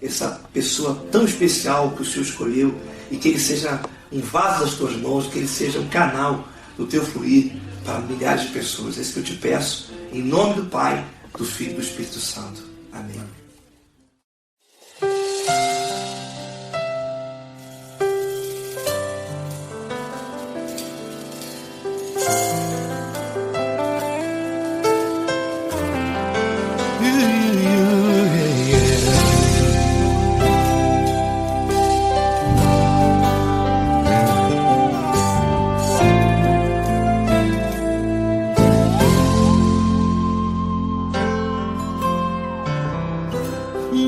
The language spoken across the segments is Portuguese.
essa pessoa tão especial que o Senhor escolheu, e que ele seja um vaso das tuas mãos, que ele seja um canal do teu fluir para milhares de pessoas. É isso que eu te peço, em nome do Pai, do Filho e do Espírito Santo. Amém.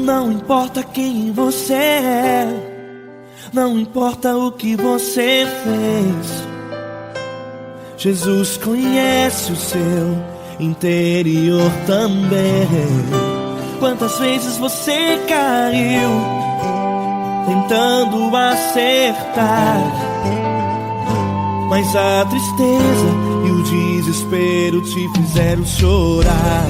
Não importa quem você é, não importa o que você fez, Jesus conhece o seu interior também. Quantas vezes você caiu tentando acertar, mas a tristeza e o desespero te fizeram chorar.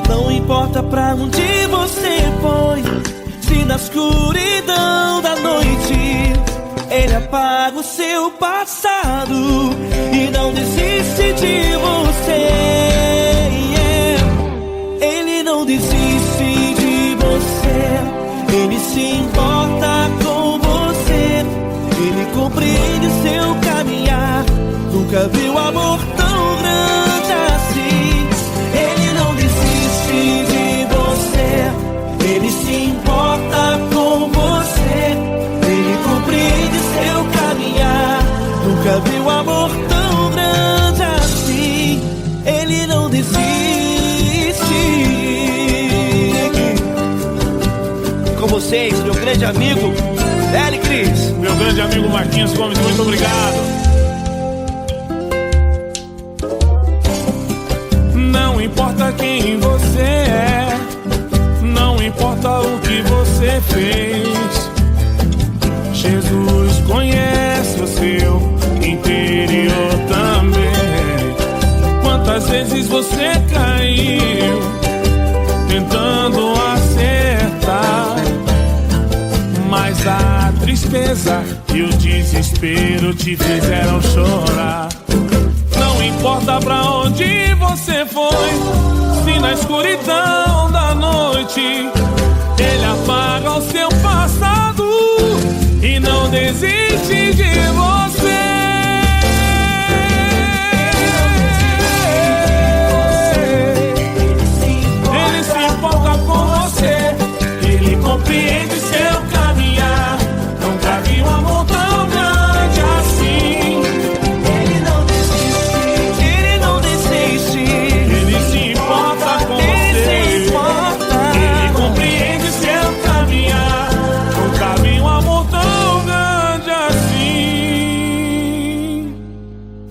Não importa pra onde você foi, se na escuridão da noite Ele apaga o seu passado e não desiste de você. Ele não desiste de você, Ele se importa com você, Ele compreende seu caminhar. Nunca viu amor tão grande assim. Ele não desiste de você, Ele se importa com você, Ele compreende seu caminhar. Nunca viu amor tão grande assim. Ele não desiste. Com vocês, meu grande amigo L. Cris, meu grande amigo Marquinhos Gomes, muito obrigado. Não importa quem você é, não importa o que você fez, Jesus conhece o seu interior também. Quantas vezes você caiu tentando acertar, mas a tristeza e o desespero te fizeram chorar. Não importa pra onde você foi, se na escuridão da noite Ele apaga o seu passado e não desiste de você. Ele se importa com você, Ele compreende seu caminhar. Nunca vi um amor tão grande assim. Ele não desiste, Ele não desiste, Ele se importa com você, Ele compreende seu caminhar. Nunca vi um amor tão grande assim.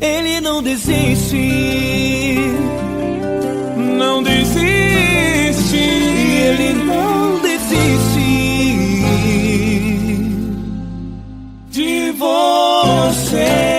Ele não desiste, não desiste. Ele não desiste de você.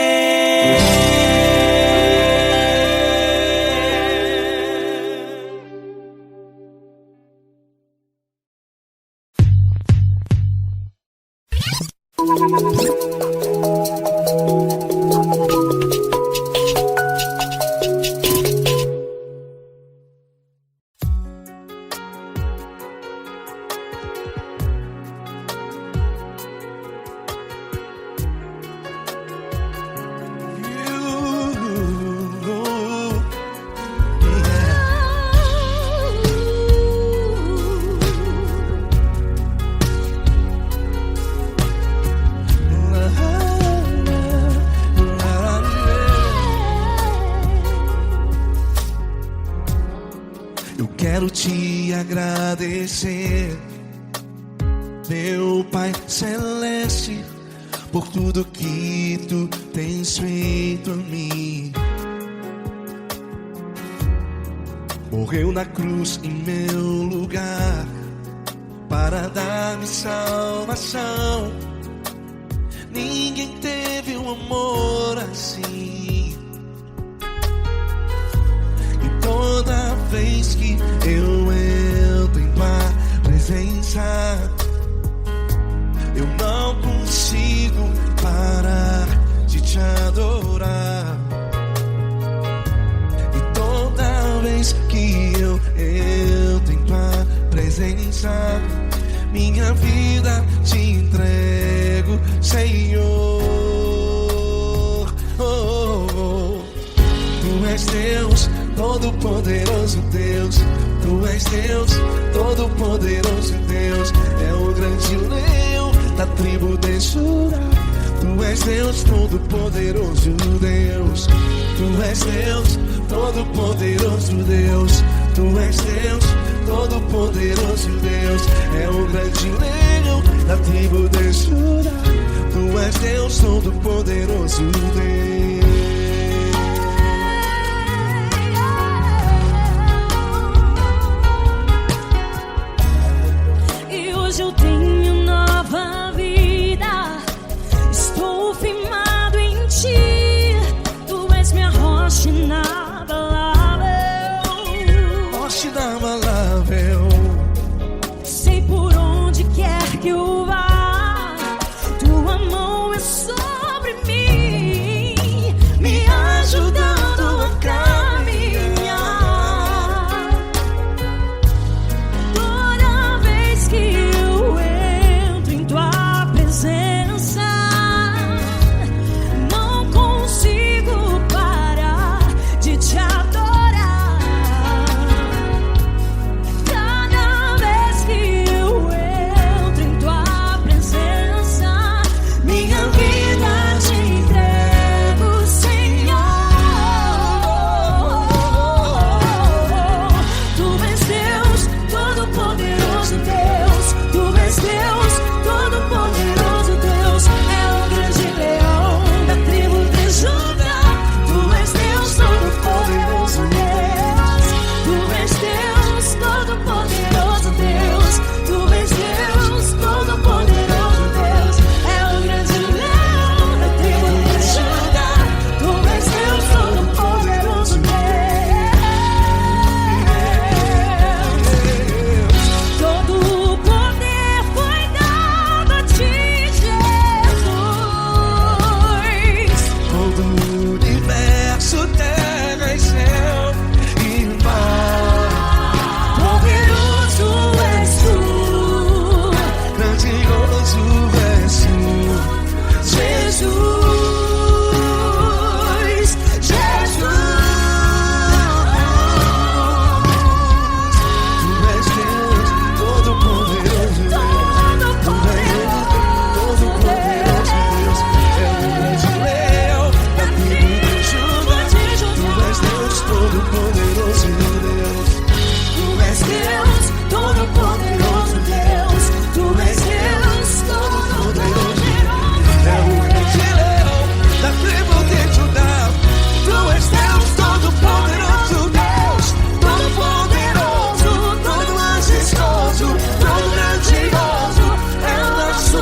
Quero te agradecer, meu Pai Celeste, por tudo que Tu tens feito a mim. Morreu na cruz em meu lugar para dar-me salvação. Ninguém teve um amor assim. E toda vez que eu entro em Tua presença, adorar. E toda vez que eu entro em tua presença, minha vida te entrego, Senhor. Tu és Deus, todo-poderoso Deus. Tu és Deus, todo-poderoso Deus. É o grande leão da tribo de Judá. Tu és Deus, todo-poderoso Deus. Tu és Deus, todo-poderoso Deus. Tu és Deus, todo-poderoso Deus. É o grande leão da tribo de Judá. Tu és Deus, todo-poderoso Deus. Eu tenho nova vida, estou firmado em ti. Tu és minha rocha inabalável, rocha inabalável. Sei por onde quer que eu vá, tua mão é sobre mim, me ajudando a caminhar. Toda vez que não consigo parar de te adorar. Cada vez que eu entro em tua presença, minha vida te entrego, Senhor. Tu és Deus, todo-poderoso Deus. Tu és Deus, todo-poderoso Deus. É o grande leão da tribo de Judá. Tu és Deus, todo-poderoso Deus. Tu és Deus, todo-poderoso Deus. Tu és Deus, todo-poderoso Deus. É o grande leão da tribo de Judá. Tu és Deus, todo-poderoso Deus. Todo o poder foi dado a ti, Jesus. Todo o universo, terra e céu e mar. Poderoso és tu, Grandioso és tu, Jesus. Jesus. Tu és Deus, todo-poderoso Deus. Todo-poderoso Deus. É o grande leão da tribo de Judá. Tu és Deus, todo-poderoso Deus. Tu és Deus, todo-poderoso Deus. Tu és Deus, todo-poderoso. É o grande leão da tribo de Judá. Tu és Deus, todo-poderoso Deus. Todo-poderoso, todo majestoso, todo grandioso. É o nosso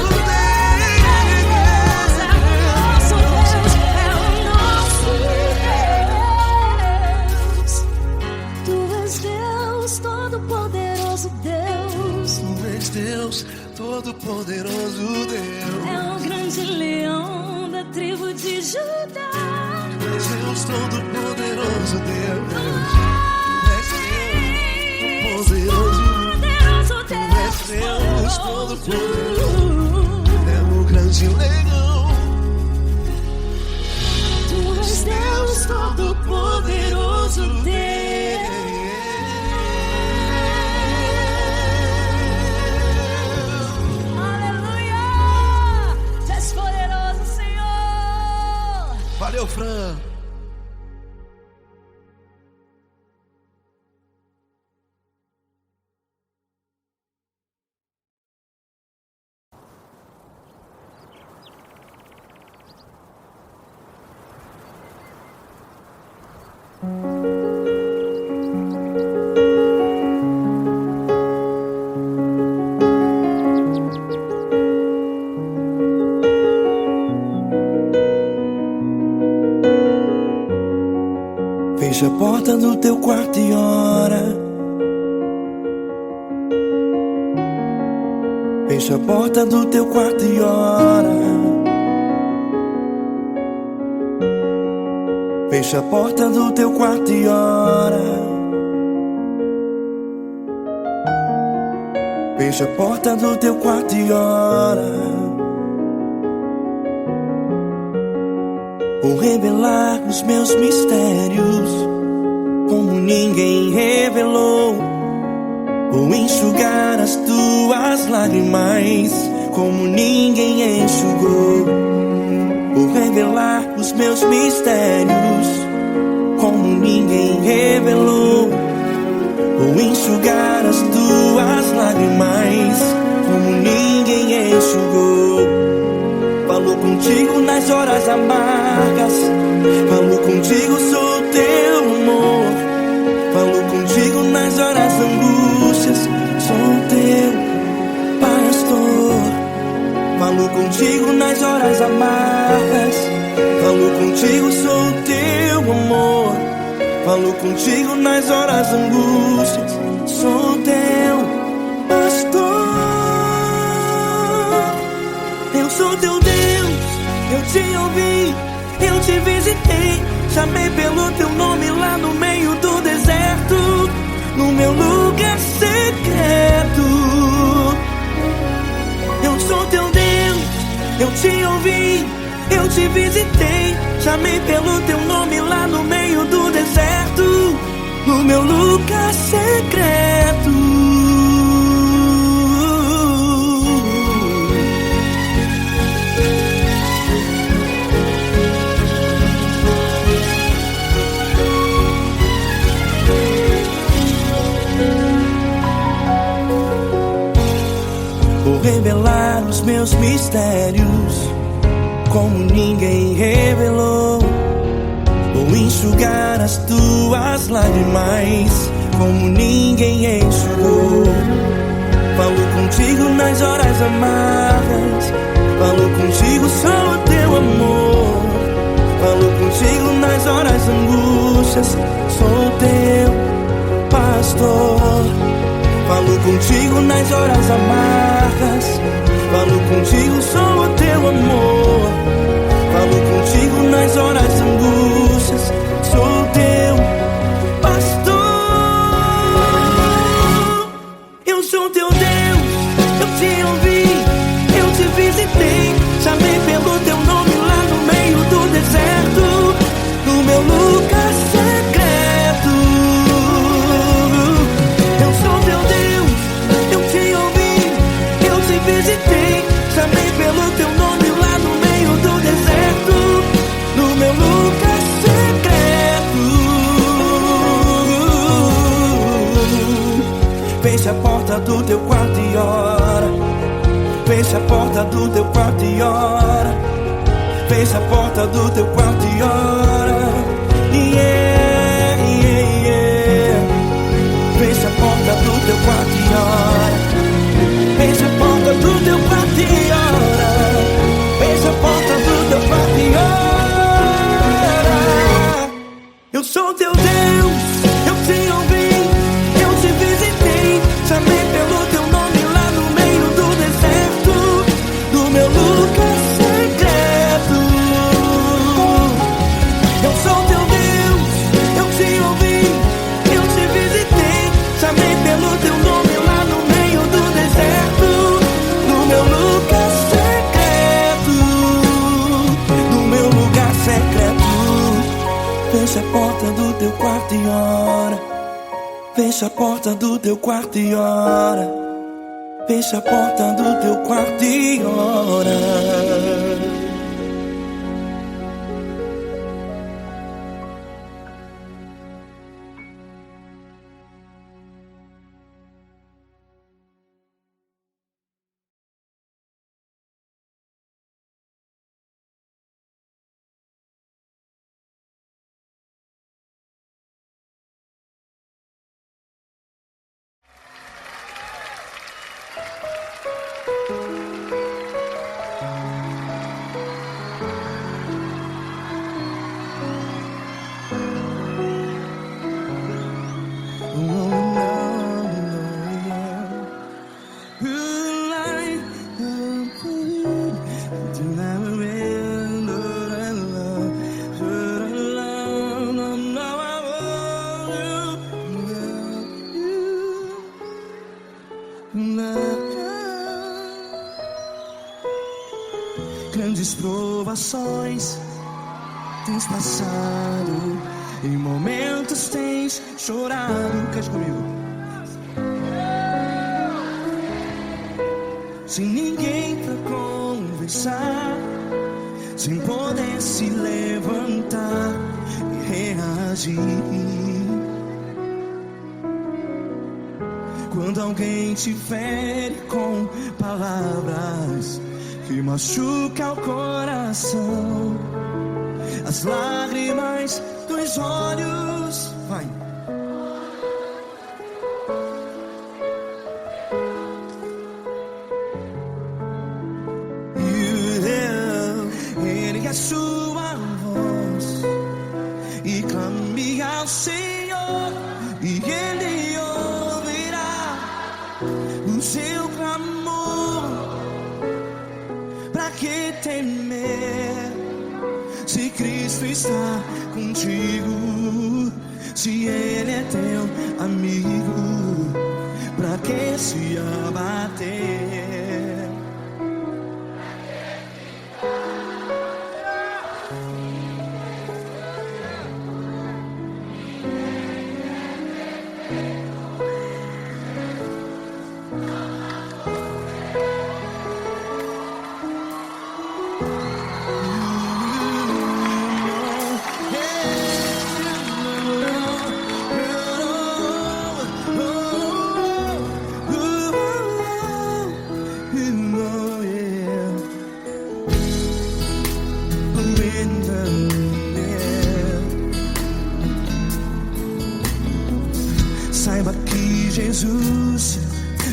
Deus, todo-poderoso Deus. É o grande leão da tribo de Judá. Tu és Deus, todo-poderoso Deus. Tu és Deus, todo-poderoso. É o grande leão. Tu és Deus, todo-poderoso Deus. Aleluia! Tu és poderoso, Senhor. Valeu, Fran. Fecha a porta do teu quarto e ora. Fecha a porta do teu quarto e ora. Fecha a porta do teu quarto e ora. Fecha a porta do teu quarto e ora. Vou revelar os meus mistérios como ninguém revelou. Vou enxugar as tuas lágrimas como ninguém enxugou. Vou revelar os meus mistérios como ninguém revelou. Vou enxugar as tuas lágrimas como ninguém enxugou. Falo contigo nas horas amargas, falo contigo, sou teu amor. Falo contigo nas horas angústias, sou teu pastor. Falo contigo nas horas amargas, falo contigo, sou teu amor. Falo contigo nas horas angústias, sou teu pastor. Eu sou teu Deus, eu te ouvi, eu te visitei. Chamei pelo teu nome lá no meio do deserto, no meu lugar secreto. Eu sou teu Deus, eu te ouvi, eu te visitei. Chamei pelo teu nome lá no meio do deserto, no meu lugar secreto. Vou revelar os meus mistérios como ninguém revelou. Vou enxugar as tuas lágrimas como ninguém enxugou. Falo contigo nas horas amargas, falo contigo, sou teu amor. Falo contigo nas horas angústias, sou teu pastor. Falo contigo nas horas amargas, falo contigo, sou teu amor. Falo contigo nas horas angústias, sou teu pastor. Eu sou teu Deus, eu te ouvi, eu te visitei. Chamei pelo teu nome lá no meio do deserto, no meu lugar secreto. Eu sou teu Deus, eu te ouvi, eu te visitei. Chamei pelo teu nome lá no meio do deserto, no meu lugar secreto. Fecha a porta do teu quarto e ora. Fecha a porta do teu quarto e ora. Fecha a porta do teu quarto e ora. Yeah, yeah, yeah. Fecha a porta do teu quarto e ora. Fecha a porta do teu quarto e ora. Fecha a porta do teu quarto e ora. Eu sou teu Deus, eu te ouvi, eu te visitei. Chamei pelo teu nome lá no meio do deserto, no meu lugar secreto. Eu sou teu Deus, eu te ouvi, eu te visitei. Chamei pelo teu nome lá no meio do deserto, no meu lugar secreto, no meu lugar secreto. Fecha a porta do teu quarto e ora. Fecha a porta do teu quarto e ora. Fecha a porta do teu quarto e ora. grandes provações tens passado, em momentos tens chorado. Cante comigo. Sem ninguém pra conversar, sem poder se levantar e reagir. Quando alguém te fere com palavras que machucam o coração, as lágrimas dos olhos, vai. Ele é sua voz e clame ao Senhor, e Ele ouvirá o seu clamor. Pra que temer, se Cristo está contigo? Se Ele é teu amigo, pra que se abater? Saiba que Jesus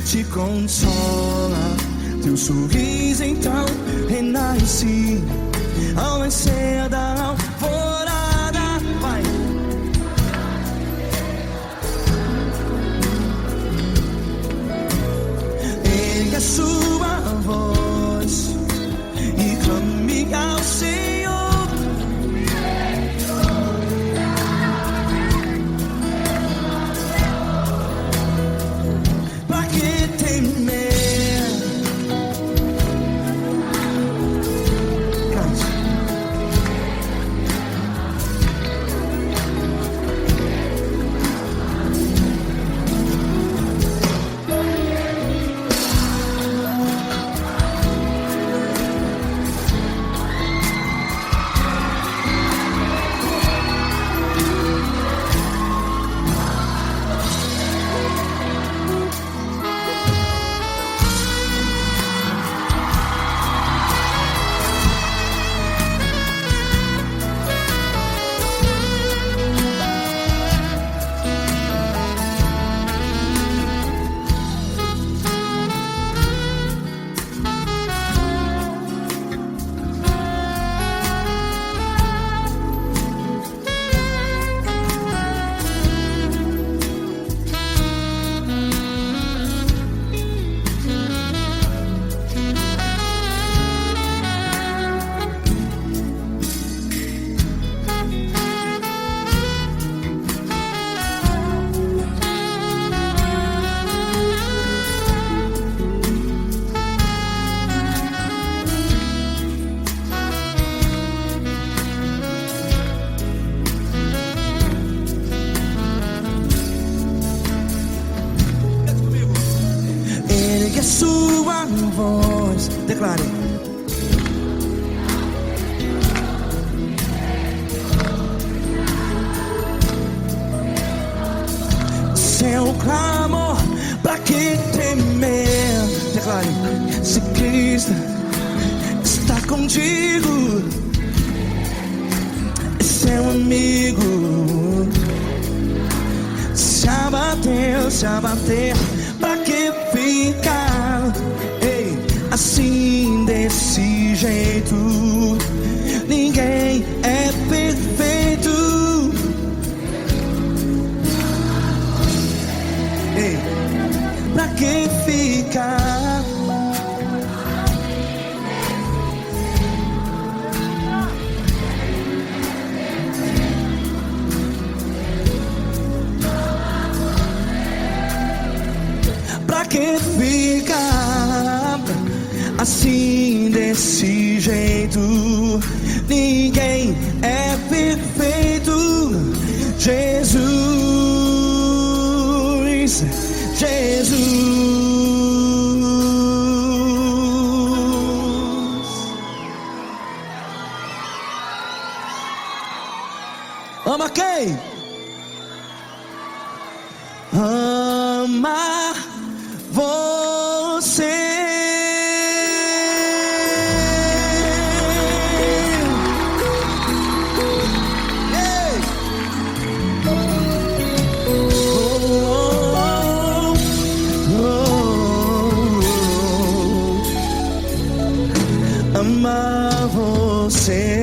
te consola, teu sorriso então renasce ao nascer da alvorada. Vai. Ele é sua voz e clame ao Senhor. A sua voz, declare. Seu clamor, pra que temer? Declare. Se Cristo está contigo, é seu amigo. Se abater, pra que ficar, ei, assim desse jeito? Ninguém é perfeito. Ei, pra que ficar? Pra que ficar assim desse jeito? ninguém é perfeito. Jesus, Jesus. Ama quem? Ama você. Ei. Ama você.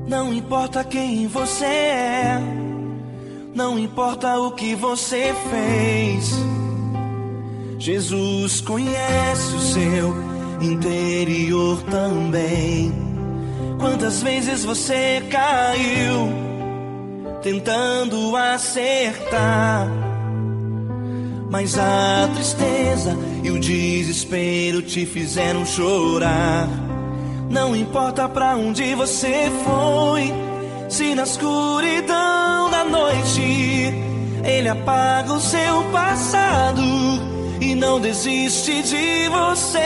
Não importa quem você é, não importa o que você fez, Jesus conhece o seu interior também. Quantas vezes você caiu tentando acertar, mas a tristeza e o desespero te fizeram chorar. Não importa pra onde você foi, se na escuridão da noite Ele apaga o seu passado e não desiste de você.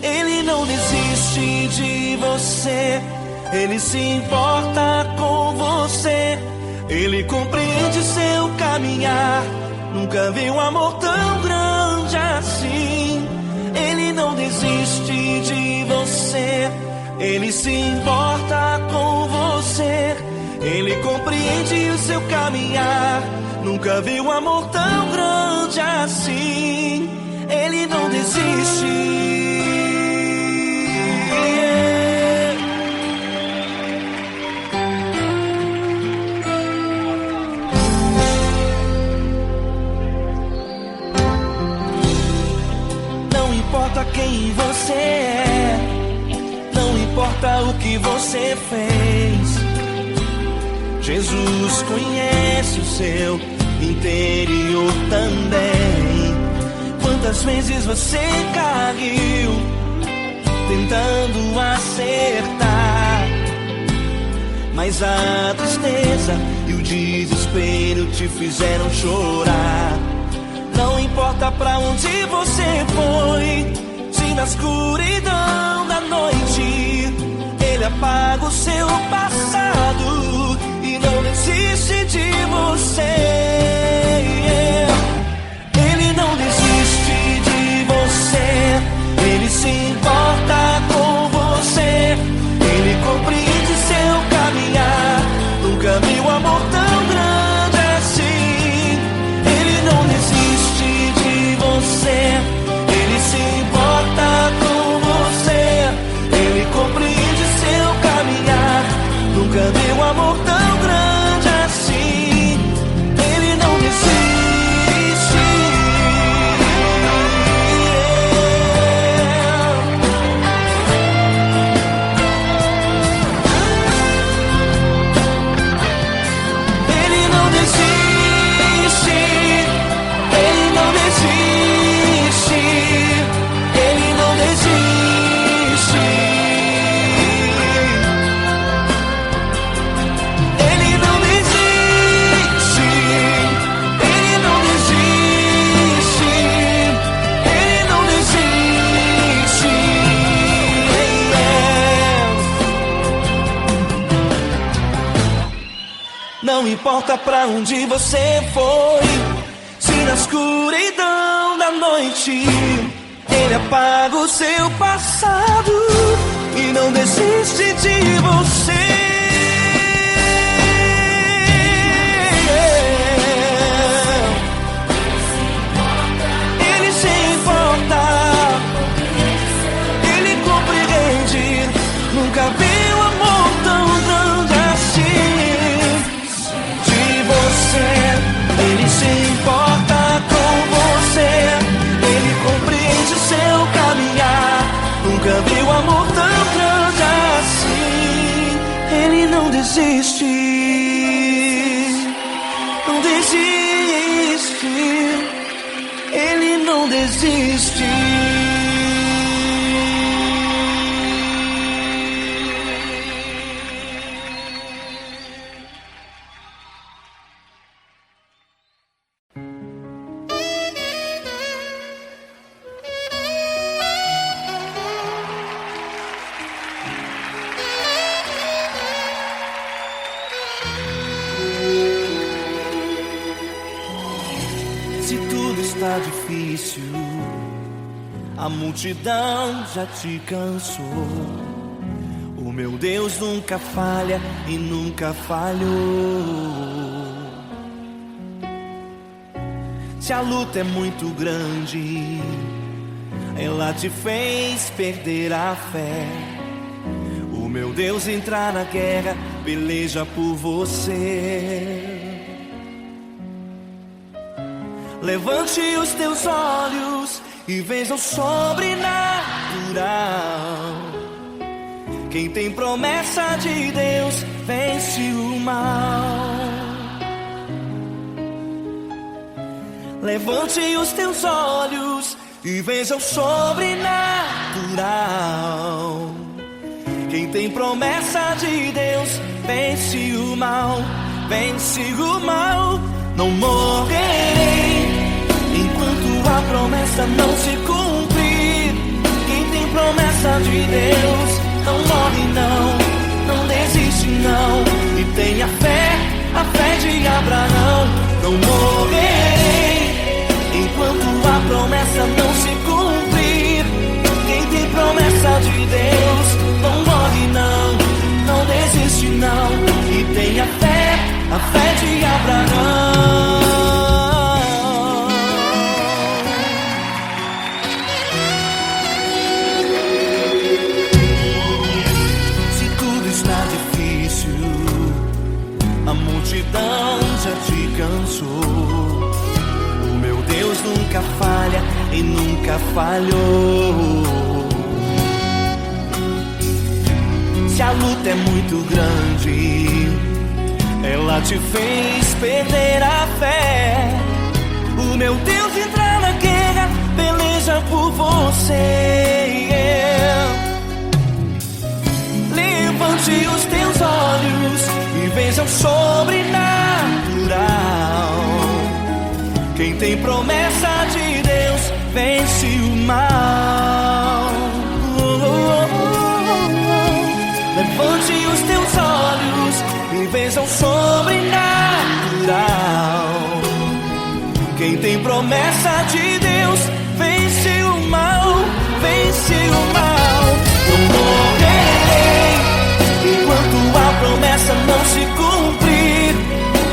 Ele não desiste de você, Ele se importa com você, Ele compreende seu caminhar. Nunca vi um amor tão grande assim. Ele não desiste de você, Ele se importa com você, Ele compreende o seu caminhar. Nunca vi um amor tão grande assim. Ele não desiste. Não importa quem você é, não importa o que você fez, Jesus conhece o seu interior também. Quantas vezes você caiu tentando acertar, mas a tristeza e o desespero te fizeram chorar. Não importa pra onde você foi, se na escuridão da noite Ele apaga o seu passado e não desiste de você. Ele não desiste de você, Ele se importa com você, Ele compreende seu caminhar. Nunca vi um amor tão grande assim. Ele não desiste de você, Ele se importa com você, Ele compreende seu caminhar. Nunca vi um amor tão grande assim. Ele não desiste. Ele não desiste. Ele não desiste. Ele não desiste. Ele não desiste. Ele não desiste. Ele não desiste. Não importa pra onde você foi, se na escuridão da noite Ele apaga o seu passado e não desiste de você. desiste, não desiste, Ele não desiste. Se tudo está difícil, a multidão já te cansou. O meu Deus nunca falha e nunca falhou. Se a luta é muito grande, ela te fez perder a fé. O meu Deus entrar na guerra, peleja por você. Levante os teus olhos e veja o sobrenatural. Quem tem promessa de Deus vence o mal. Levante os teus olhos e veja o sobrenatural. Quem tem promessa de Deus vence o mal, vence o mal. Não morrerei enquanto a promessa não se cumprir. Quem tem promessa de Deus não morre não, não desiste não. E tenha fé, a fé de Abraão. Não morrerei enquanto a promessa não se cumprir. Quem tem promessa de Deus não morre não, não desiste não. E tenha fé, a fé de Abraão. Se tudo está difícil, a multidão já te cansou. O meu Deus nunca falha e nunca falhou. Se a luta é muito grande, ela te fez perder a fé. O meu Deus entrar na guerra, peleja por você. Levante os teus olhos e veja o sobrenatural. Quem tem promessa de Deus vence o mal. Levante os teus olhos e veja o sobrenatural. Quem tem promessa de Deus vence o mal, vence o mal. Não morrerei enquanto a promessa não se cumprir.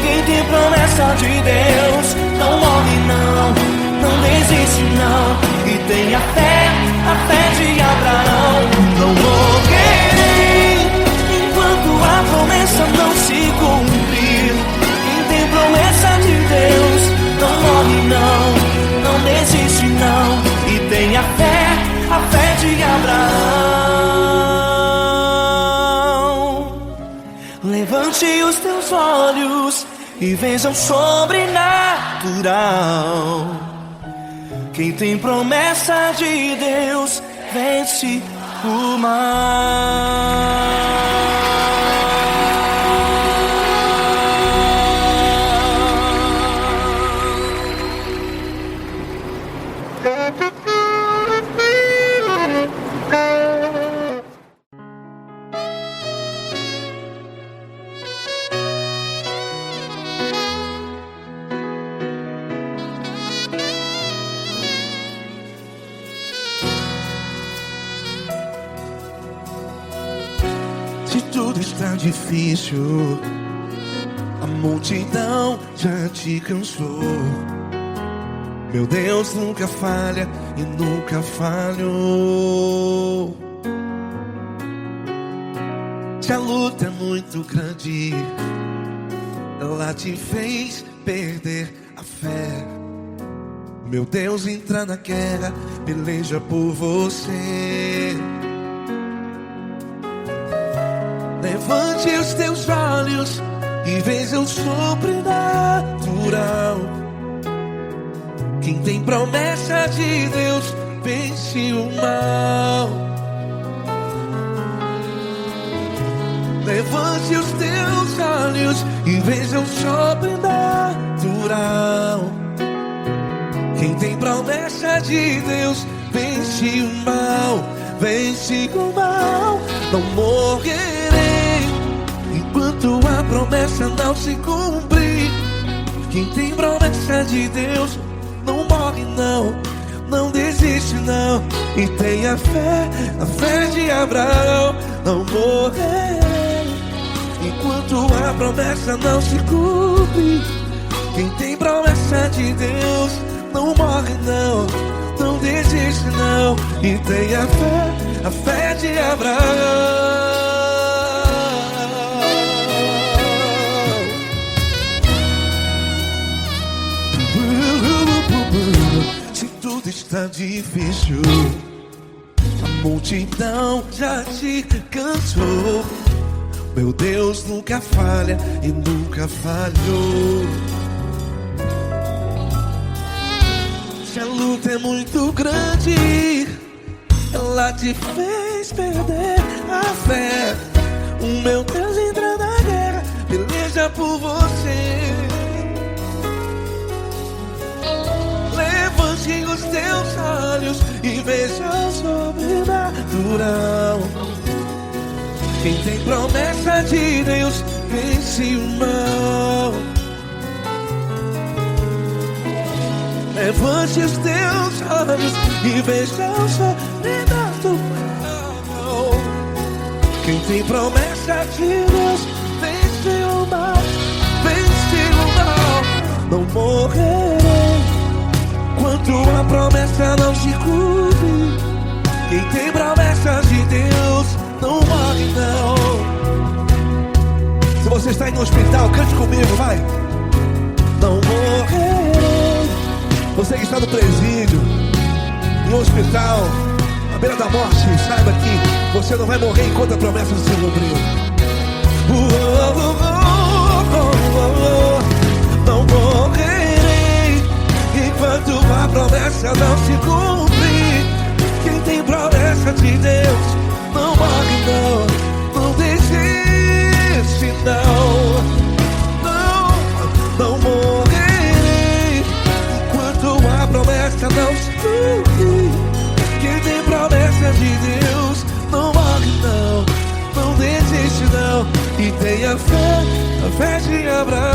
Quem tem promessa de Deus não morre não, não desiste não. E tenha fé, a fé de Abraão. Não morrerei enquanto a promessa não se cumprir. Quem tem promessa de Deus não morre não, não desiste não. E tenha fé, a fé de Abraão. Levante os teus olhos e veja o sobrenatural. Quem tem promessa de Deus vence o mal. Se tudo está difícil, a multidão já te cansou. Meu Deus nunca falha e nunca falhou. Se a luta é muito grande, ela te fez perder a fé. Meu Deus entra na guerra, peleja por você. Levante os teus olhos e veja o sobrenatural. Quem tem promessa de Deus vence o mal. Levante os teus olhos e veja o sobrenatural. Quem tem promessa de Deus vence o mal. Vence o mal. Não morrerei enquanto a promessa não se cumprir. Quem tem promessa de Deus não morre não, não desiste não. E tenha fé, a fé de Abraão. Não morrerei enquanto a promessa não se cumpre. Quem tem promessa de Deus não morre não, não desiste não. E tenha fé, a fé de Abraão. Se tudo está difícil, a multidão já te cansou. Meu Deus nunca falha e nunca falhou. Se a luta é muito grande, ela te fez perder a fé. O meu Deus entra na guerra, peleja por você. Levante os teus olhos e veja o sobrenatural. Quem tem promessa de Deus vence o mal. Levante os teus olhos e veja o sobrenatural. Quem tem promessa de Deus vence o mal. Vence o mal. Não morrerei enquanto a promessa não se cumpre. Quem tem promessa de Deus não morre não. Se você está aí no hospital, cante comigo, vai. Não morrerei. Você que está no presídio, no hospital, à beira da morte, saiba que você não vai morrer enquanto a promessa não se cumpriu. Não morrerei enquanto a promessa não se cumprir. Quem tem promessa de Deus não morre não, não desiste não. Não morrerei enquanto a promessa não se cumprir. Quem tem promessa de Deus não morre não, não desiste não. E tenha fé, a fé de Abraão.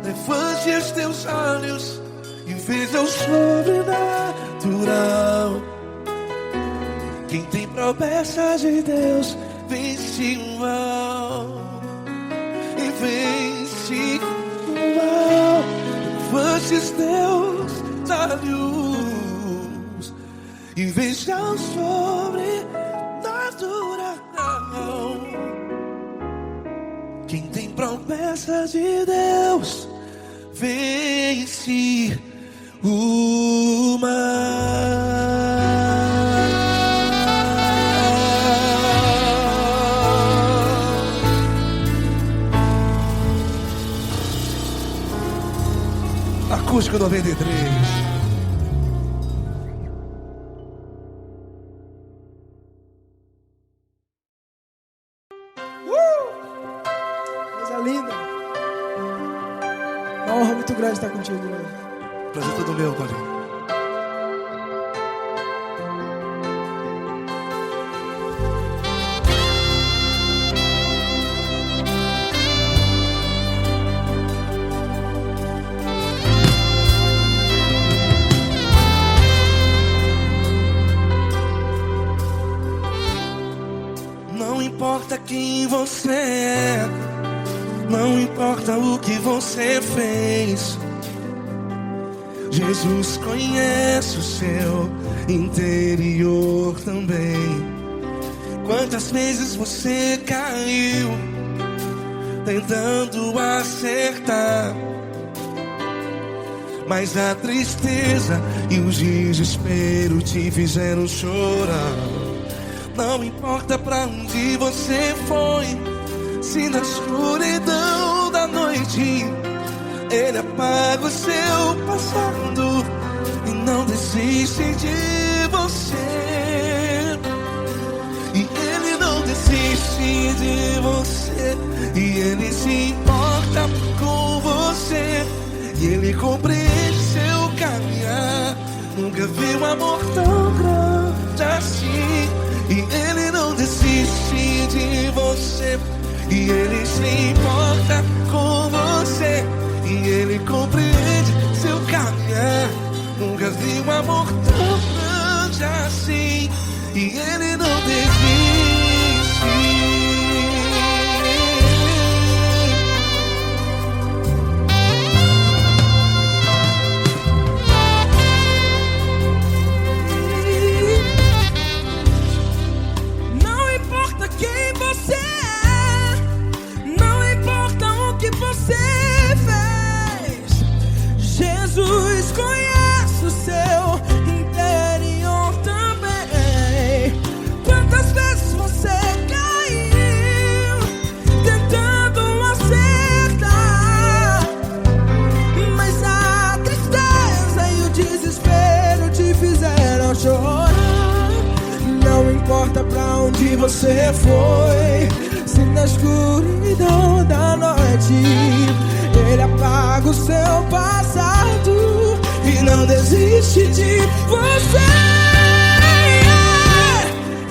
Levante os teus olhos e veja o sobrenatural. Quem tem promessa de Deus vence o mal. E vence o mal. Levante os teus olhos e veja o sobrenatural. Quem tem promessa de Deus vence o mal. Acústico 93. Coisa linda. Uma honra muito grande estar contigo de novo. Prazer todo meu, Paulinho. Não importa quem você é, não importa o que você fez, Jesus conhece o seu interior também. Quantas vezes você caiu tentando acertar, mas a tristeza e o desespero te fizeram chorar. Não importa pra onde você foi, se na escuridão da noite Ele apaga o seu passado e não desiste de você. E Ele não desiste de você, e Ele se importa com você, e Ele compreende seu caminhar. Nunca vi um amor tão grande assim. E Ele não desiste de você, e Ele se importa com você, e Ele compreende seu caminhar. Nunca vi um amor tão grande assim. E Ele não desiste. Jesus conhece o seu interior também. Quantas vezes você caiu tentando acertar, mas a tristeza e o desespero te fizeram chorar. Não importa pra onde você foi, se na escuridão da noite Ele apaga o seu passado e não desiste de você.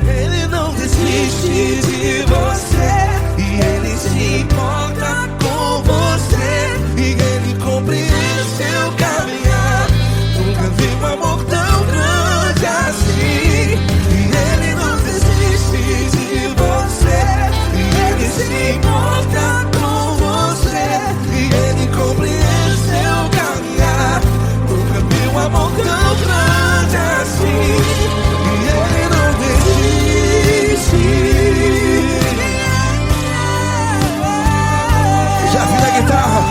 Ele não desiste de você, e Ele se importa com você, e Ele compreende seu caminhar. Nunca vi um amor tão grande assim. E Ele não desiste de você, e Ele se importa com você, e Ele compreende seu caminhar. Nunca vi um amor tão grande assim. E Ele não desiste. Já vi na guitarra.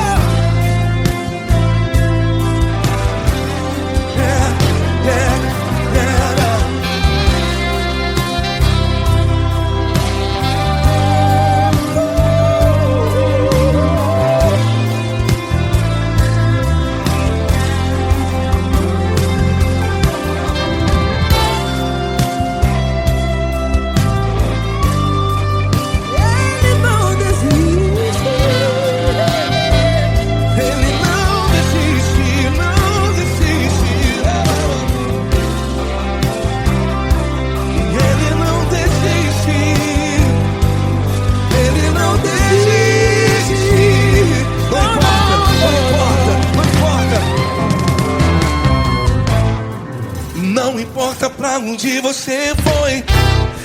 Não importa pra onde você foi,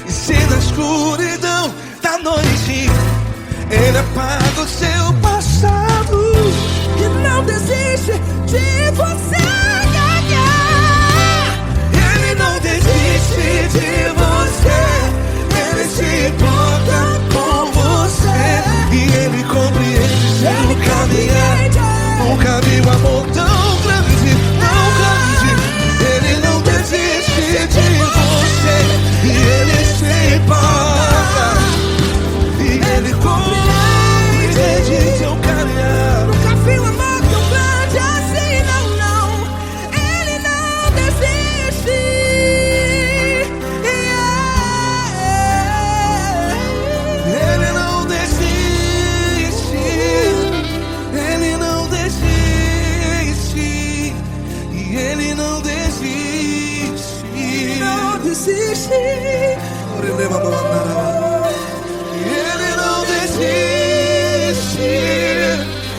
e se na escuridão da noite Ele apaga o seu passado E não desiste de você. Ele não desiste de você, Ele se importa com você, e Ele compreende seu caminhar. Nunca vi um amor tão grande, tão grande. Ele não desiste de você, e Ele se importa, e Ele compreende seu caminhar. Nunca vi um amor tão grande assim, não, não. Ele não desiste. Ele não desiste. Ele não desiste. E Ele não desiste. Não desiste. Ele não desiste.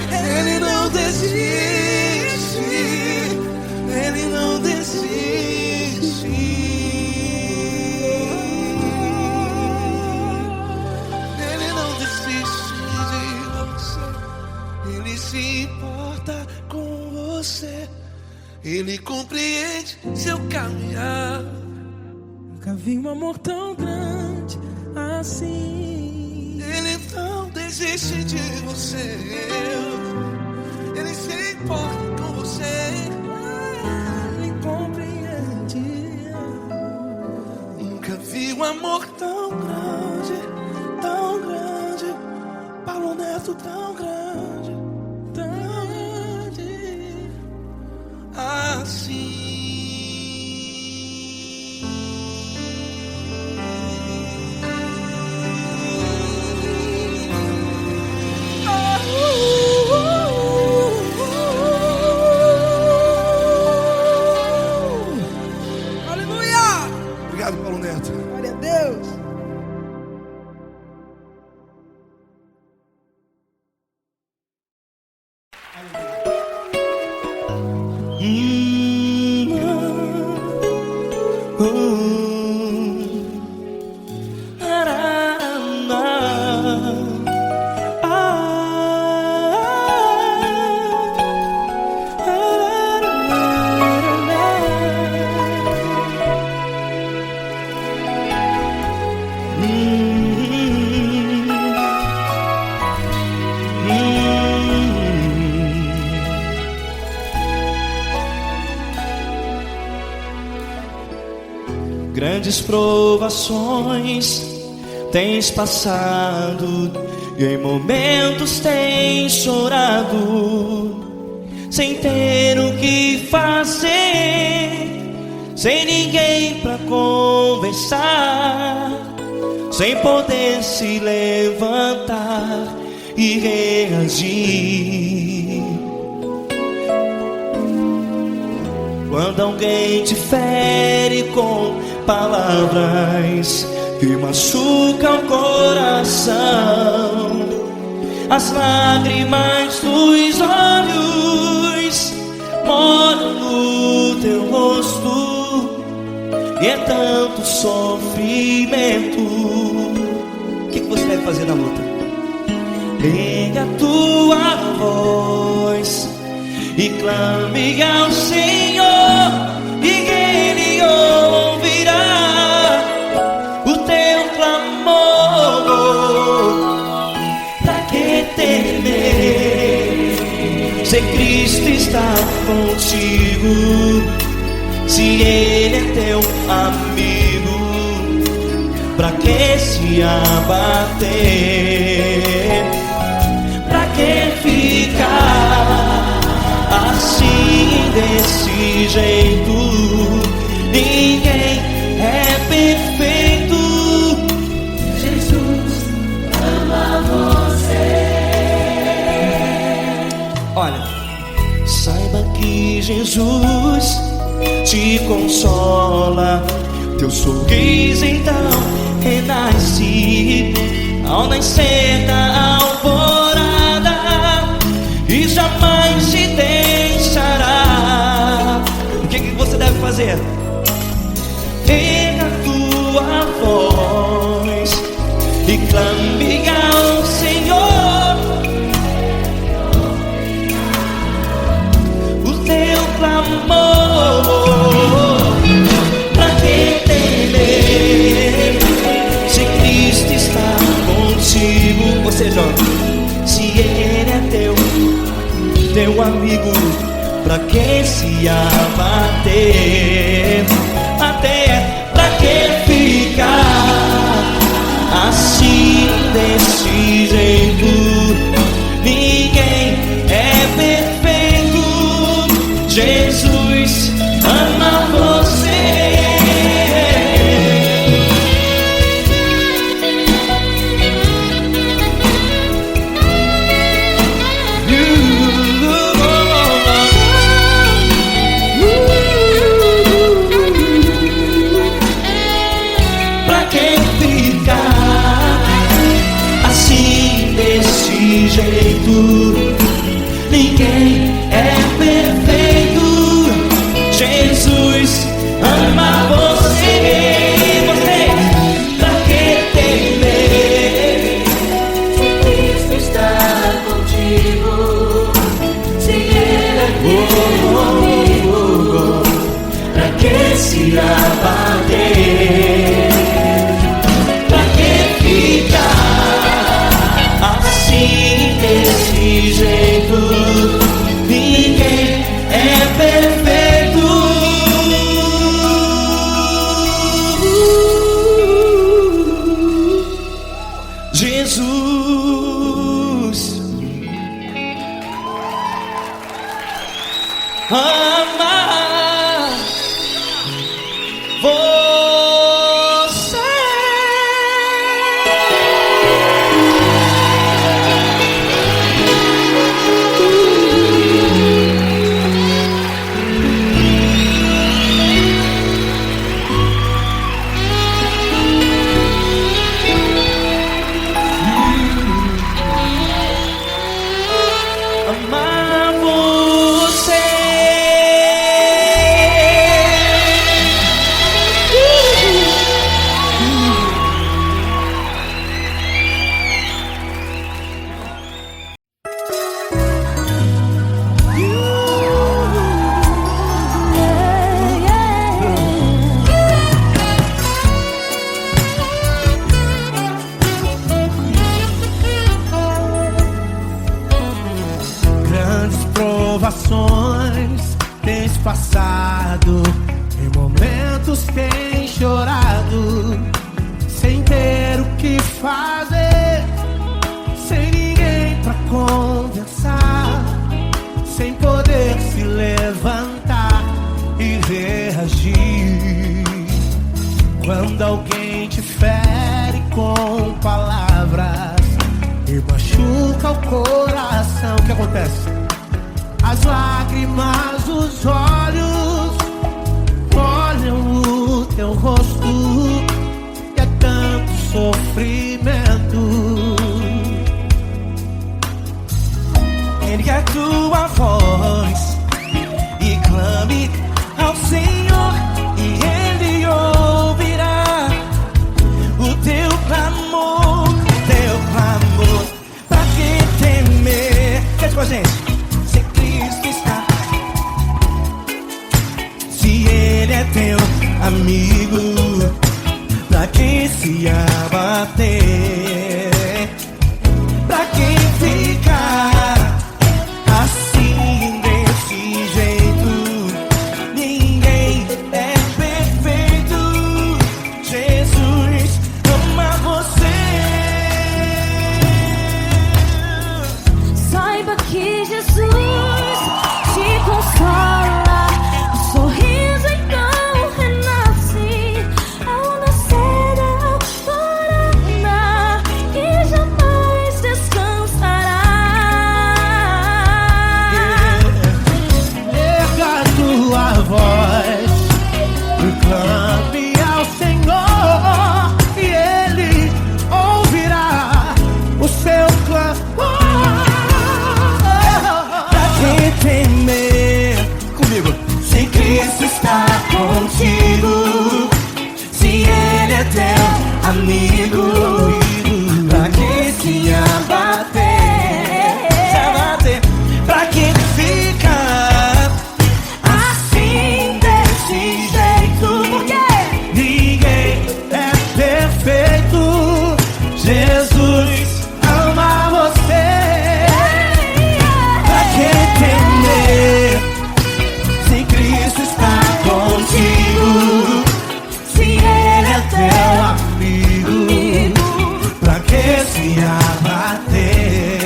Ele não desiste. Ele não desiste. Ele não desiste de você. Ele se importa com você. Ele compreende seu caminhar. Nunca vi um amor tão grande assim. Ele não desiste de você. Ele se importa com você. Ele compreende. Nunca vi um amor tão Grandes provações tens passado, e em momentos tens chorado, sem ter o que fazer, sem ninguém pra conversar, sem poder se levantar e reagir. Quando alguém te fere com palavras que machucam o coração, as lágrimas dos olhos moram no teu rosto, e é tanto sofrimento. O que você deve fazer na luta? Erga a tua voz e clame ao Senhor, e Ele ouvirá o teu clamor. Pra que temer, se Cristo está contigo, se Ele é teu amigo? Pra que se abater? Pra que ficar assim, desse jeito? Ninguém é perfeito. Jesus ama você. Olha, saiba que Jesus te consola, teu sorriso então renasce ao nascer da alvorada, e jamais te deixará. O que você deve fazer? Erga a tua voz e clame ao Senhor, o teu clamor. Pra que temer, se Cristo está contigo? Ou seja, se Ele é teu amigo, pra que se abater? Até pra que ficar assim, desse jeito? Ninguém é perfeito. Jesus ama você. Ninguém é perfeito. Jesus ama você. Pra que temer, se Cristo está contigo, se Ele é teu amigo? Pra que se abater? Pra que ficar assim, desse jeito? Ninguém é perfeito. Jesus ama você. Amar você. Grandes provações tens passado, Em momentos tem chorado, sem ter o que fazer, sem ninguém pra conversar, sem poder se levantar e reagir. Quando alguém te fere com palavras e machuca o coração, o que acontece? As lágrimas dos olhos molham o teu rosto, e é tanto sofrimento. Ergue a tua voz e clame ao Senhor, e Ele ouvirá o teu clamor, pra que temer? Cante com a gente. Se Cristo está, se Ele é teu amigo, pra que se abater? Pra que ficar assim desse jeito? Ninguém é perfeito. Jesus ama você. Saiba que Jesus te consola, o sorriso então renasce ao nascer da alvorada e jamais descansará. Erga a tua voz e clame ao Senhor, e Ele ouvirá o seu clamor. Pra que temer? Comigo. Se Cristo está contigo, se Ele é teu amigo, pra que se abater? Pra que ficar assim desse jeito? Porque ninguém é perfeito. Jesus ama você. Pra que temer? Se Cristo está contigo, se Ele é teu amigo, pra que se abater?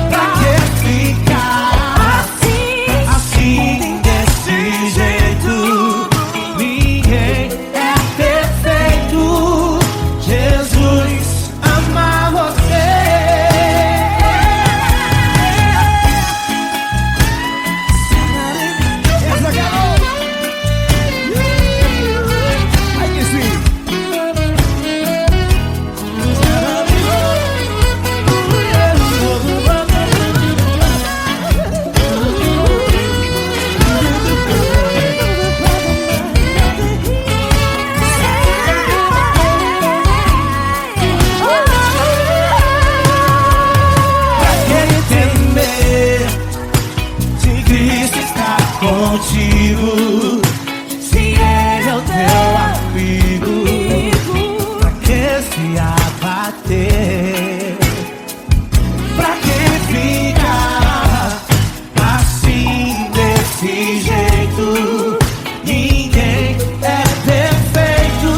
Pra que ficar assim desse jeito? Ninguém é perfeito. Jesus ama você. Essa garota. Ai, que sim. Pra que temer? Se Cristo está contigo, se Ele é o teu amigo, pra que se abater? Pra que ficar assim desse jeito? Ninguém é perfeito.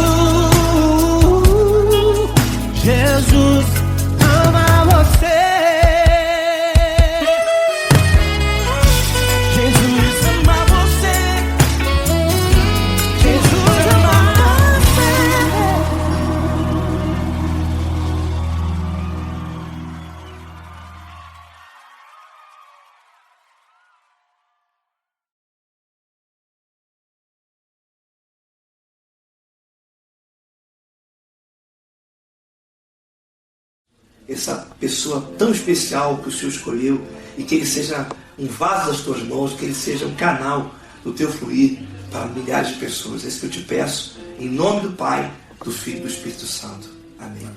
Jesus ama você. Jesus ama você. Jesus ama você. Essa pessoa tão especial que o Senhor escolheu, e que ele seja um vaso das tuas mãos, que ele seja um canal do teu fluir para milhares de pessoas. É isso que eu te peço, em nome do Pai, do Filho e do Espírito Santo. Amém.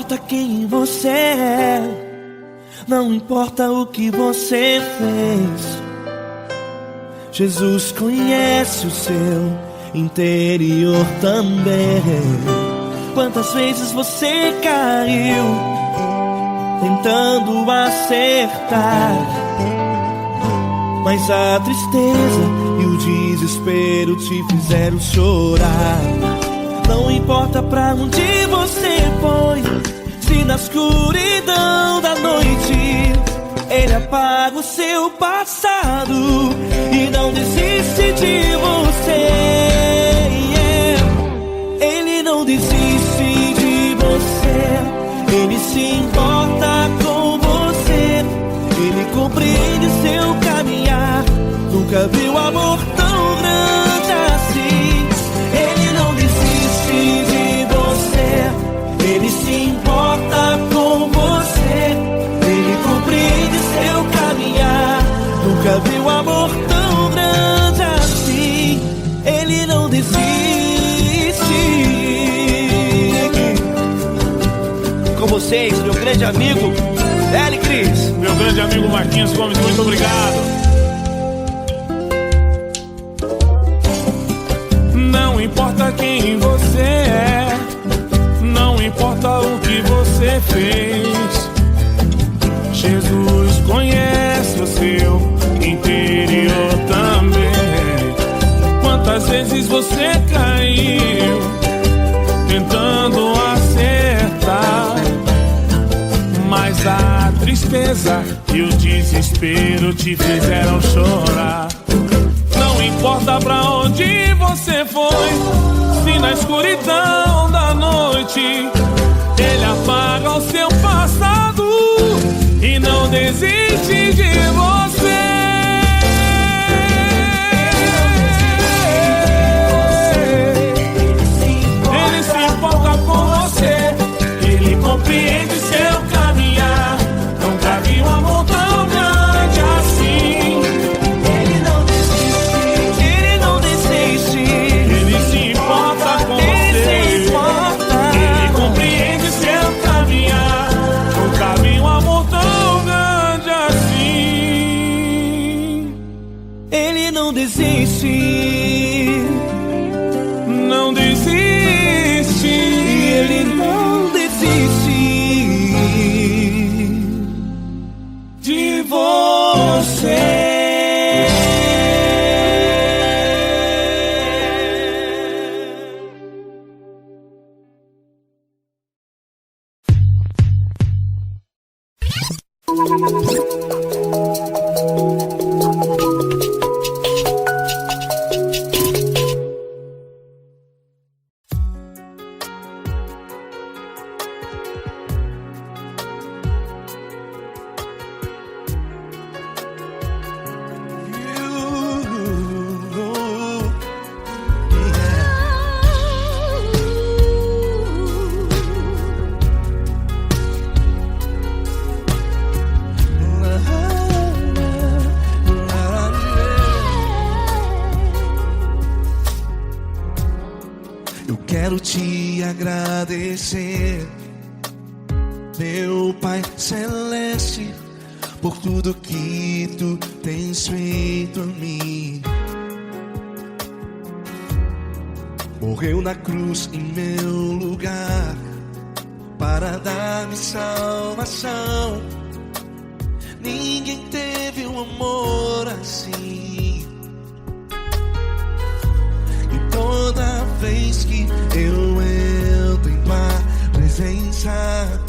importa quem você é, não importa o que você fez, Jesus conhece o seu interior também. Quantas vezes você caiu tentando acertar, mas a tristeza e o desespero te fizeram chorar. Não importa pra onde você foi, se na escuridão da noite Ele apaga o seu passado e não desiste de você. Ele não desiste de você, Ele se importa com você, Ele compreende seu caminhar. Nunca viu amor tão grande assim. Ele não desiste de você, Ele se importa com você, Ele compreende seu caminhar. Nunca viu amor tão grande assim. Ele não desiste. Com vocês, meu grande amigo L. Cris. Meu grande amigo Marquinhos Gomes, muito obrigado. Não importa quem você é, não importa o que você fez, Jesus conhece o seu interior também. Quantas vezes você caiu tentando acertar, mas a tristeza e o desespero te fizeram chorar. Não importa pra onde você foi, se na escuridão da noite Ele apaga o seu passado e não desiste de você. Ele se importa com você, Ele compreende seu caminhar. Nunca vi um amor tão grande assim. Ele não desiste, Ele não desiste. Ele se importa com você, Ele compreende seu caminhar. Nunca vi um amor tão grande assim. Ele não desiste, não desiste. Ele não desiste De você. Quero te agradecer, meu Pai Celeste, por tudo que Tu tens feito a mim. Morreu na cruz em meu lugar para dar-me salvação. Ninguém teve um amor assim. E toda vez que eu entro em Tua presença,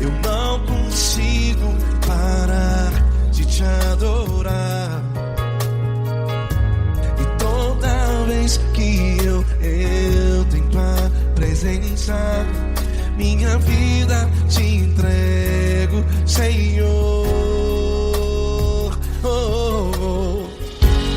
eu não consigo parar de Te adorar. E toda vez que eu entro em Tua presença, minha vida Te entrego, Senhor.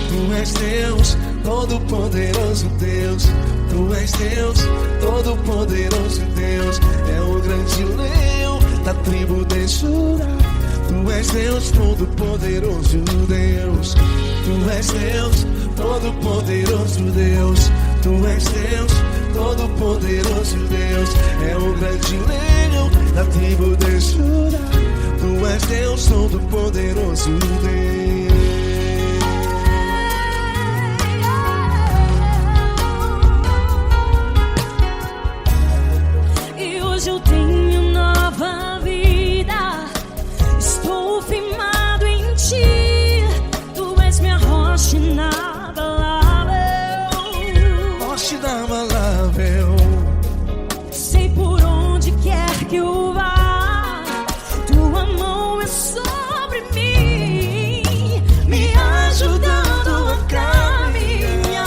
Tu és Deus, Todo-Poderoso Deus. Tu és Deus, Todo-Poderoso Deus. É o grande leão da tribo de Judá. Tu és Deus, Todo-Poderoso Deus. Tu Tu és Deus, todo-poderoso Deus. Tu és Deus, todo-poderoso Deus. É o grande leão da tribo de Judá. Tu és Deus, todo-poderoso Deus. E hoje eu tenho nova vida. Estou firmado em ti. Tu és minha rocha inabalável. Rocha inabalável. Sei por onde quer que eu vá, tua mão é sobre mim, me ajudando a caminhar.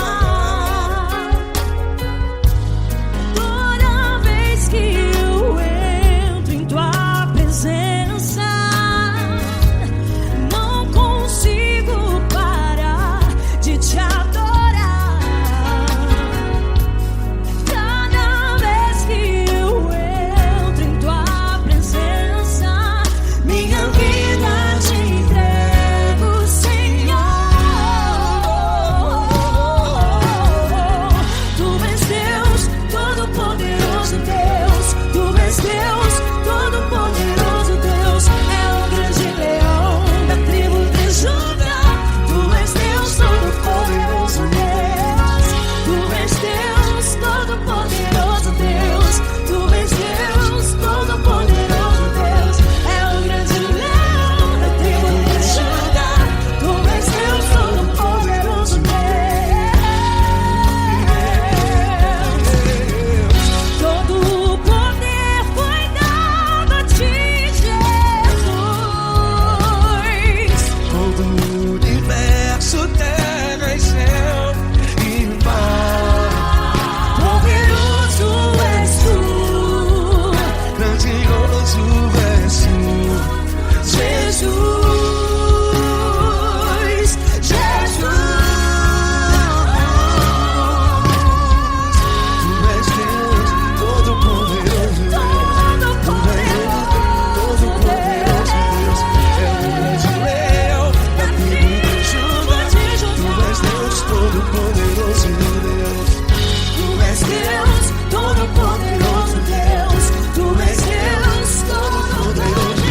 Toda vez que eu entro em tua presença, não consigo parar de te adorar. Cada vez que eu entro em tua presença, minha vida te entrego, Senhor. Tu és Deus, todo-poderoso Deus. Tu és Deus, todo-poderoso Deus. É o grande leão da tribo de Judá. Tu és Deus, todo-poderoso Deus. Tu és Deus, todo-poderoso Deus. Tu és Deus, todo-poderoso Deus. É o grande leão da tribo de Judá. Tu és Deus, todo-poderoso Deus. Todo o poder foi dado a ti, Jesus. Todo o universo, terra e céu e mar. Poderoso és tu, Grandioso és tu, Jesus. Jesus. Tu és Deus, todo-poderoso Deus. Tu és Deus, todo-poderoso Deus. É o grande leão da tribo de Judá. Tu és Deus, todo-poderoso Deus. Tu és Deus, todo-poderoso Deus. Tu és Deus, todo-poderoso.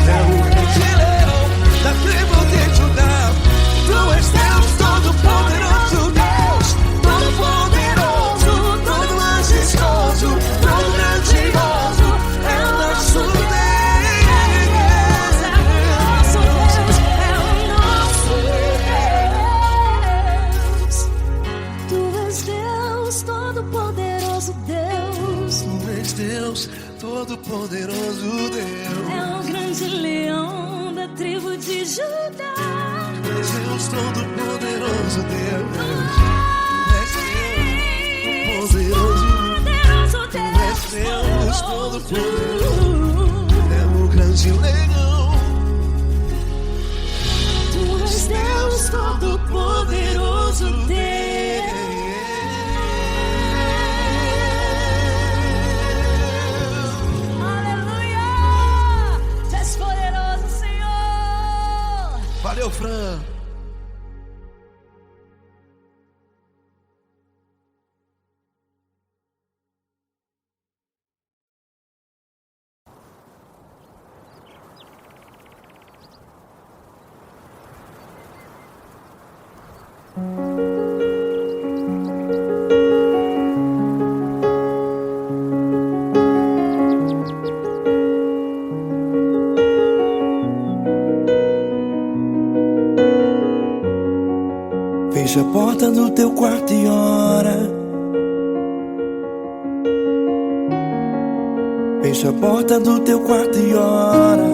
É o grande leão da tribo de Judá. Tu és Deus, todo-poderoso Deus. Todo-poderoso, todo majestoso, todo grandioso. É o nosso Deus. Tu és Deus, todo-poderoso Deus. Tu és Deus, todo-poderoso Deus. É o grande leão da tribo de Judá. Tu és Deus, todo-poderoso Deus. Tu és Deus, todo-poderoso. Poderoso És Deus. Deus, todo-poderoso. É o grande leão. Tu és Deus, todo-poderoso Deus. Aleluia! Tu és poderoso, Senhor. Valeu, Fran. Fecha a porta do teu quarto e ora. Fecha a porta do teu quarto e ora.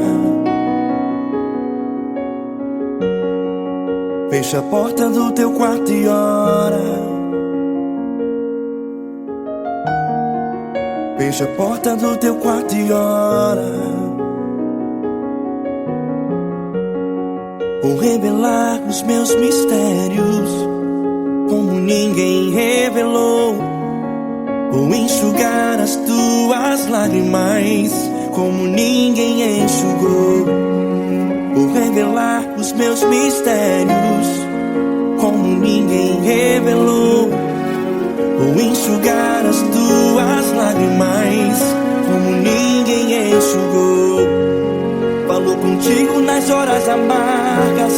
Fecha a porta do teu quarto e ora. Fecha a porta do teu quarto e ora. Vou revelar os meus mistérios como ninguém revelou. Vou enxugar as tuas lágrimas como ninguém enxugou. Vou revelar os meus mistérios ninguém revelou, ou enxugar as tuas lágrimas como ninguém enxugou. Falou contigo nas horas amargas,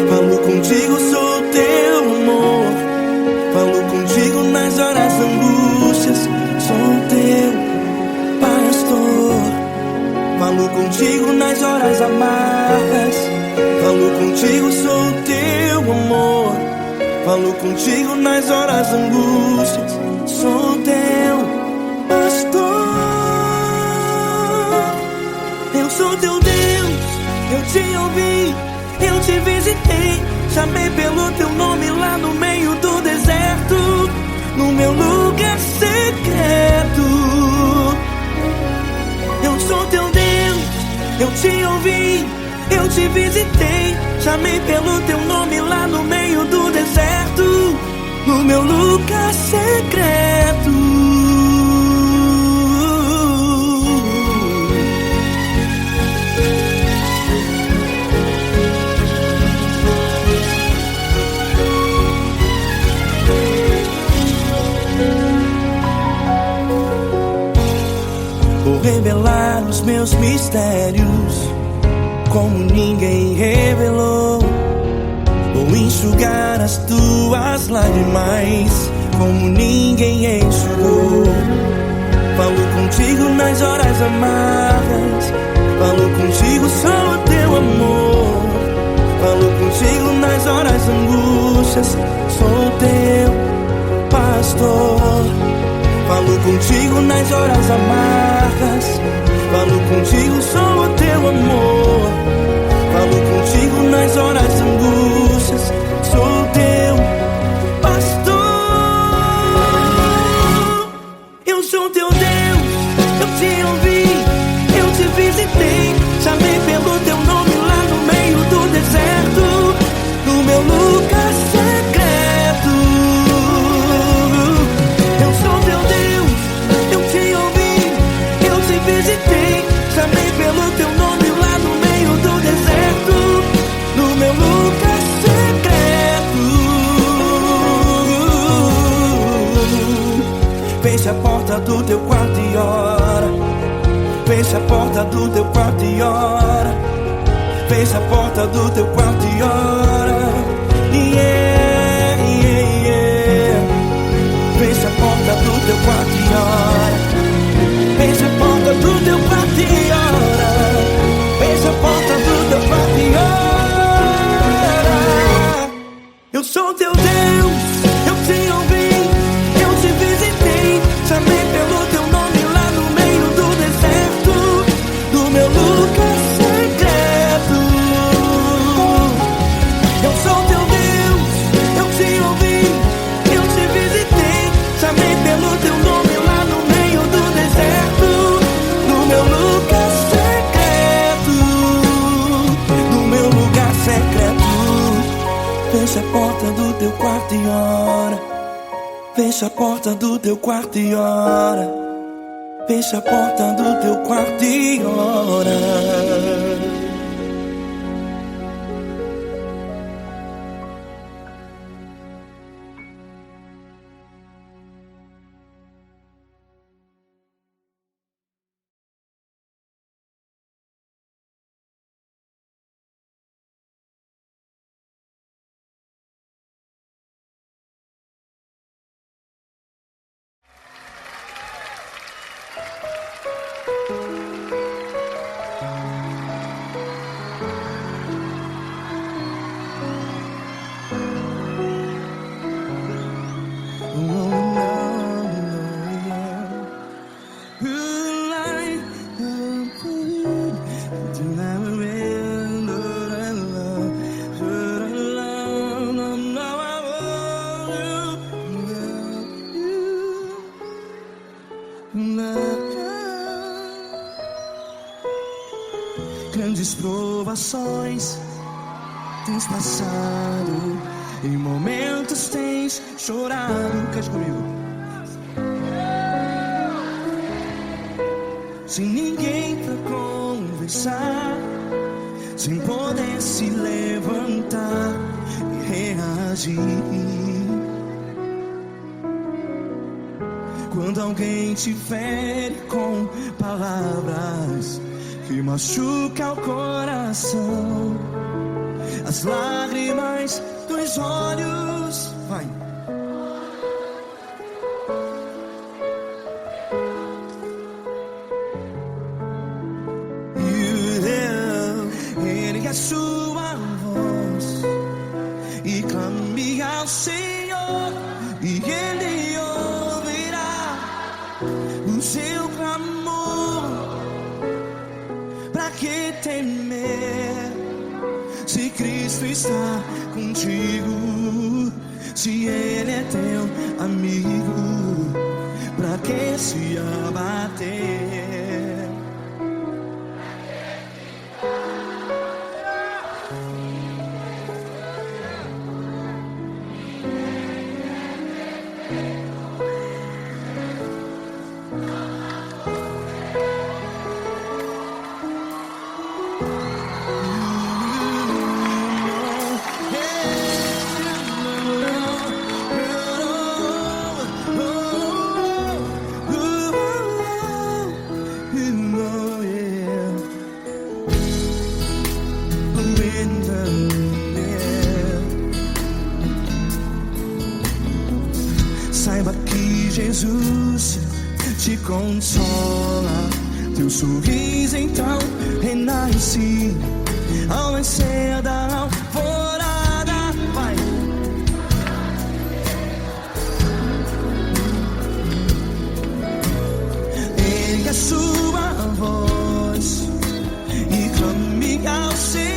falou contigo, sou teu amor. Falou contigo nas horas angústias, sou teu pastor. Falou contigo nas horas amargas, falou contigo, sou teu amor. Falou contigo nas horas angústias, sou teu pastor. Eu sou teu Deus, eu te ouvi, eu te visitei, chamei pelo teu nome lá no meio do deserto, no meu lugar secreto. Eu sou teu Deus, eu te ouvi, eu te visitei, chamei pelo teu nome lá no meio do deserto, no meu lugar secreto. Vou revelar os meus mistérios como ninguém revelou, vou enxugar as tuas lágrimas como ninguém enxugou. Falou contigo nas horas amargas, falou contigo, sou teu amor. Falou contigo nas horas angústias, sou teu pastor. Falou contigo nas horas amargas, falou contigo, sou o teu amor. Falou contigo nas horas angústias, sou teu pastor. Eu sou teu Deus, eu te ouvi, eu te visitei, chamei pelo teu nome lá no meio do deserto, no meu lugar secreto. Eu sou teu Deus, eu te ouvi, eu te visitei, chamei pelo teu nome lá no meio do deserto, no meu lugar secreto. Fecha a porta do teu quarto e ora. Fecha a porta do teu quarto e ora. Fecha a porta do teu quarto e ora. Yeah, yeah, yeah. Fecha a porta do teu quarto e ora. Fecha a porta do teu quarto e ora. Fecha a porta do teu quarto e ora. Eu sou teu Deus, eu te ouvi, eu te visitei, chamei pelo teu nome lá no meio do deserto, do meu lugar secreto. Eu sou teu Deus, eu te ouvi, eu te visitei, chamei pelo teu nome lá no meio do deserto, no meu lugar secreto, no meu lugar secreto. Fecha a porta do teu quarto e ora. Fecha a porta do teu quarto e ora. Fecha a porta do teu quarto e ora. Grandes provações tens passado, em momentos tens chorado. Cante comigo. Sem ninguém pra conversar, sem poder se levantar e reagir. agir. Quando alguém te fere com palavras que machucam o coração, as lágrimas dos olhos, vai. Ele é sua voz e clame ao Senhor, e Ele ouvirá o seu clamor. Pra que temer, se Cristo está contigo? Se Ele é teu amigo, pra que se abater? Saiba que Jesus te consola, teu sorriso então renasce ao nascer da alvorada. Vai. Ele é sua voz e clame ao Senhor.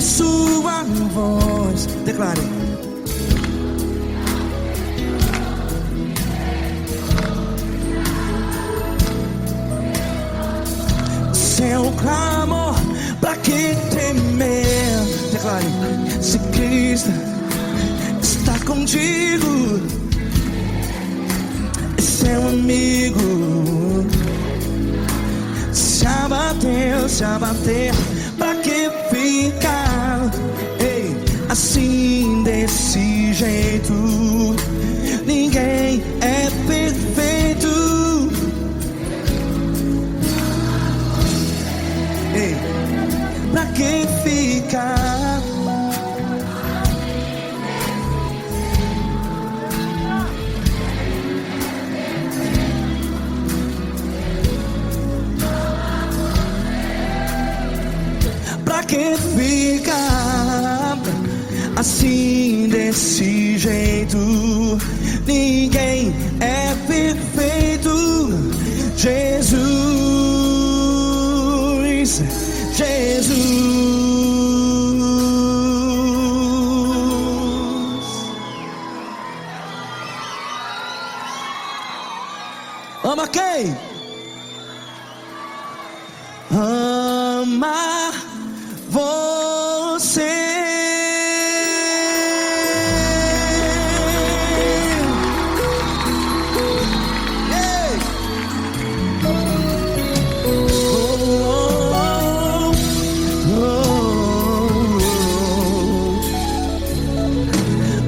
Sua voz, declare. Seu clamor, pra que temer? Declare. Se Cristo está contigo, é seu amigo. Se abater, pra que ficar, ei, assim desse jeito? Ninguém é perfeito. Ei, pra que ficar? Pra que ficar assim desse jeito? Ninguém é perfeito. Jesus, Jesus. Ama quem? amar você.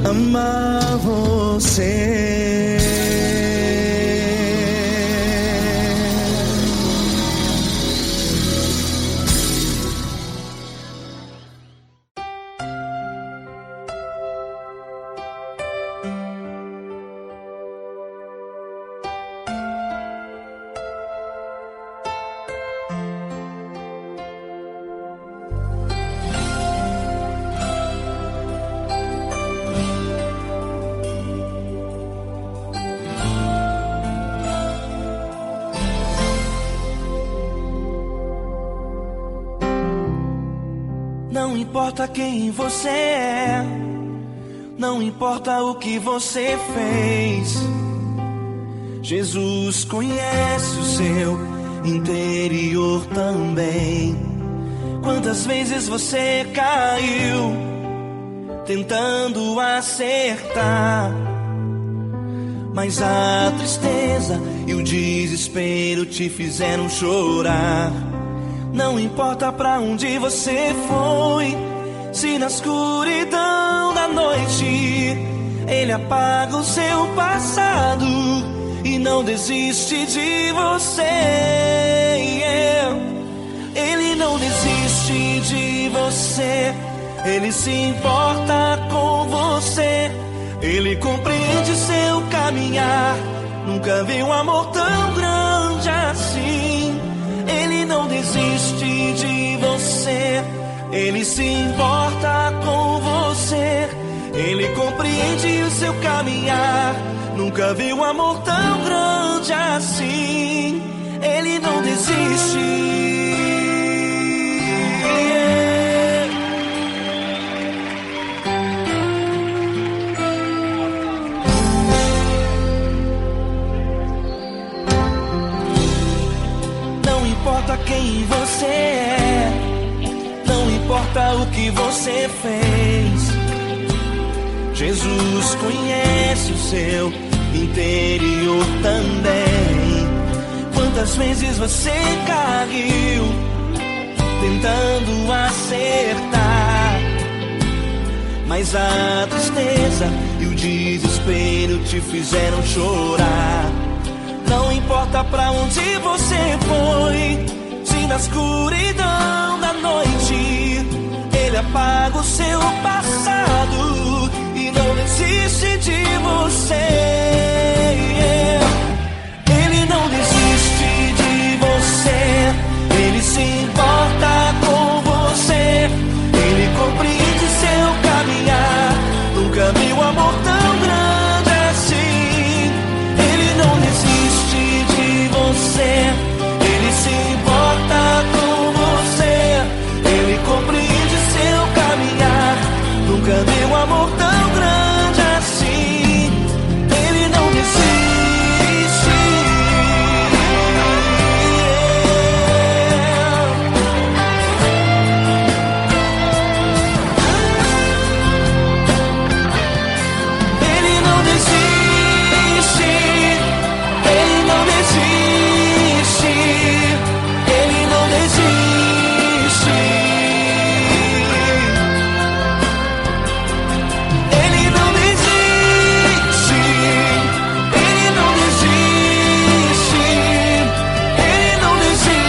Amar você. Não importa quem você é, não importa o que você fez, Jesus conhece o seu interior também. Quantas vezes você caiu tentando acertar, mas a tristeza e o desespero te fizeram chorar. Não importa pra onde você foi, se na escuridão da noite Ele apaga o seu passado e não desiste de você. Ele não desiste de você, Ele se importa com você, Ele compreende seu caminhar. Nunca vi um amor tão grande assim. Ele não desiste de você, Ele se importa com você, Ele compreende o seu caminhar. Nunca vi um amor tão grande assim. Ele não desiste. Não importa quem você é, não importa o que você fez, Jesus conhece o seu interior também. Quantas vezes você caiu tentando acertar, mas a tristeza e o desespero te fizeram chorar. Não importa pra onde você foi, se na escuridão da noite Ele apaga o seu passado e não desiste de você. Ele não desiste de você, Ele se importa com você, Ele compreende seu caminhar. Nunca vi um amor tão grande assim. Ele não desiste de você, Ele se importa com você, Ele compreende seu caminhar. Nunca vi um amor tão grande assim. Ele não desiste. Ele não desiste. Ele não desiste. Ele não desiste. Ele não desiste. Ele não desiste. Ele não desiste.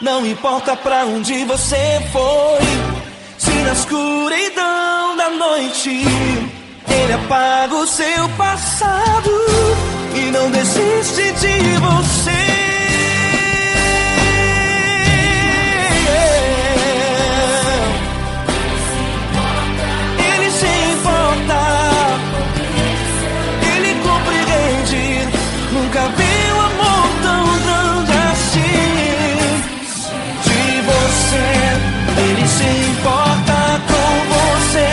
Não importa pra onde você foi, se na escuridão da noite Ele apaga o seu passado e não desiste de você. Ele se importa, Ele compreende. Nunca vi um amor tão grande assim. De você, Ele se importa com você,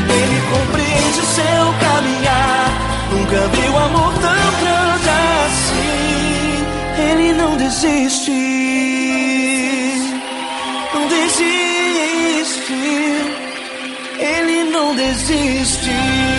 Ele compreende seu caminhar. não desiste, não desiste, Ele não desiste.